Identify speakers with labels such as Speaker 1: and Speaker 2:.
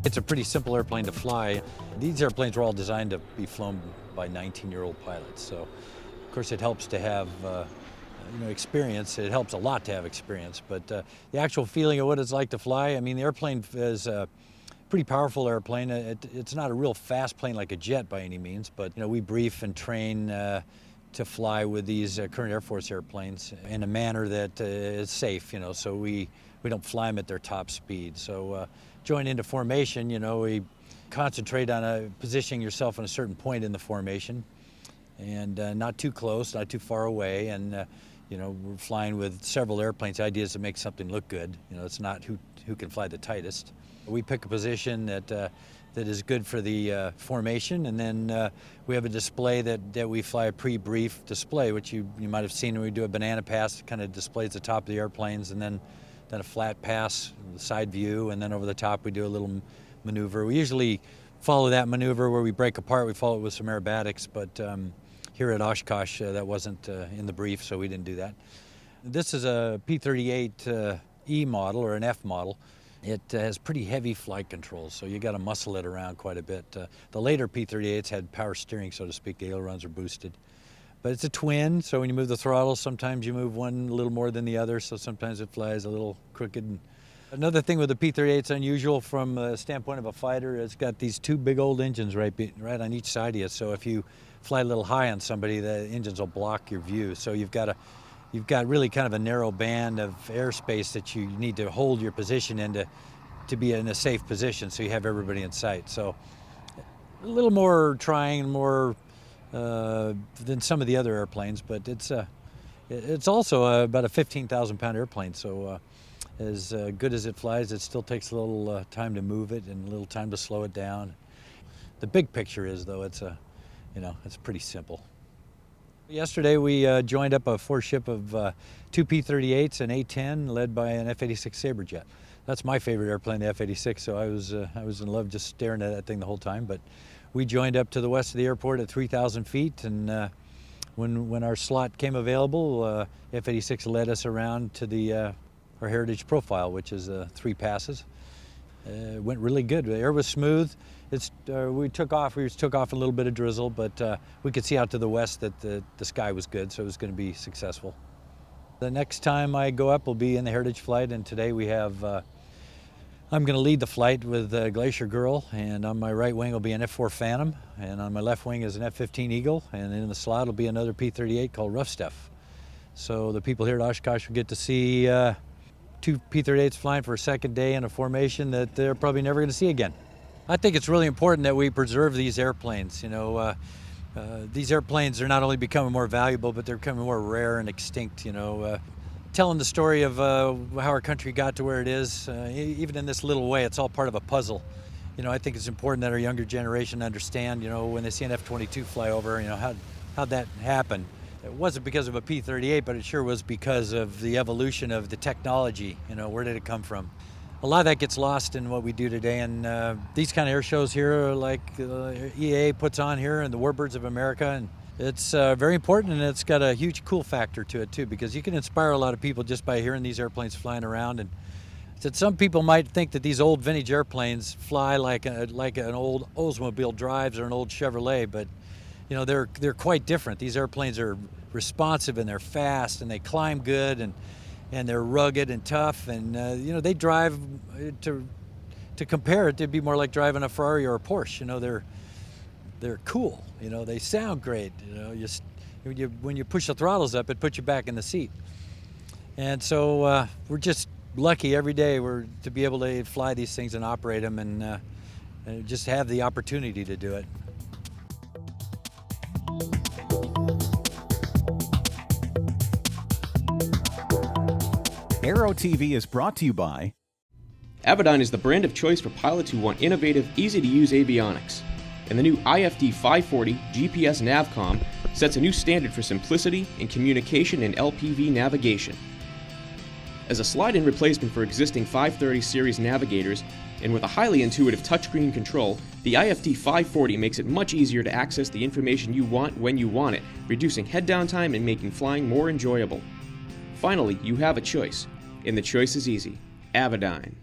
Speaker 1: It's a pretty simple airplane to fly. These airplanes were all designed to be flown by 19-year-old pilots. So, of course, it helps to have experience. It helps a lot to have experience. But the actual feeling of what it's like to fly, I mean, the airplane is a pretty powerful airplane. It's not a real fast plane like a jet by any means, but we brief and train to fly with these current Air Force airplanes in a manner that is safe. So we don't fly them at their top speed. So. Join into formation, we concentrate on positioning yourself in a certain point in the formation and not too close, not too far away. And, we're flying with several airplanes. The idea is to make something look good. It's not who can fly the tightest. We pick a position that is good for the formation, and then we have a display that we fly, a pre-brief display, which you might have seen when we do a banana pass. It kind of displays the top of the airplanes, and then a flat pass, the side view, and then over the top we do a little maneuver. We usually follow that maneuver where we break apart. We follow it with some aerobatics, but here at Oshkosh that wasn't in the brief, so we didn't do that. This is a P-38 E model or an F model. It has pretty heavy flight controls, so you got to muscle it around quite a bit. The later P-38s had power steering, so to speak. The ailerons are boosted. But it's a twin, so when you move the throttle, sometimes you move one a little more than the other, so sometimes it flies a little crooked. Another thing with the P-38, it's unusual from the standpoint of a fighter. It's got these two big old engines right on each side of you, so if you fly a little high on somebody, the engines will block your view. So you've got really kind of a narrow band of airspace that you need to hold your position in to be in a safe position, so you have everybody in sight. So a little more trying, more than some of the other airplanes, but it's also about a 15,000-pound airplane. So as good as it flies, it still takes a little time to move it and a little time to slow it down. The big picture is, though, it's pretty simple. Yesterday we joined up a four-ship of two P-38s and A-10, led by an F-86 Saberjet. That's my favorite airplane, the F-86. So I was in love just staring at that thing the whole time. But we joined up to the west of the airport at 3,000 feet, and when our slot came available, F-86 led us around to our Heritage profile, which is 3 passes. It went really good. The air was smooth. We took off a little bit of drizzle, but we could see out to the west that the sky was good, so it was going to be successful. The next time I go up will be in the Heritage flight, and today we have I'm going to lead the flight with Glacier Girl, and on my right wing will be an F-4 Phantom, and on my left wing is an F-15 Eagle, and in the slot will be another P-38 called Rough Stuff. So the people here at Oshkosh will get to see 2 P-38s flying for a second day in a formation that they're probably never going to see again. I think it's really important that we preserve these airplanes. These airplanes are not only becoming more valuable, but they're becoming more rare and extinct. Telling the story of how our country got to where it is, even in this little way, it's all part of a puzzle. I think it's important that our younger generation understand, when they see an F-22 fly over, how'd that happen. It wasn't because of a P-38, but it sure was because of the evolution of the technology. Where did it come from? A lot of that gets lost in what we do today, and these kind of air shows here, like EAA puts on here, and the Warbirds of America, and it's very important, and it's got a huge cool factor to it too, because you can inspire a lot of people just by hearing these airplanes flying around. And that some people might think that these old vintage airplanes fly like an old Oldsmobile drives or an old Chevrolet, but they're quite different. These airplanes are responsive, and they're fast, and they climb good, and they're rugged and tough, and they drive to compare it, they'd be more like driving a Ferrari or a Porsche. They're cool. They sound great. When you push the throttles up, it puts you back in the seat. And so we're just lucky every day to be able to fly these things and operate them, and just have the opportunity to do it.
Speaker 2: Aero-TV is brought to you by
Speaker 3: Avidyne is the brand of choice for pilots who want innovative, easy-to-use avionics. And the new IFD 540 GPS Navcom sets a new standard for simplicity in communication and LPV navigation. As a slide-in replacement for existing 530 series navigators, and with a highly intuitive touchscreen control, The IFD 540 makes it much easier to access the information you want when you want it, reducing head down time and making flying more enjoyable. Finally, you have a choice, and the choice is easy: Avidyne.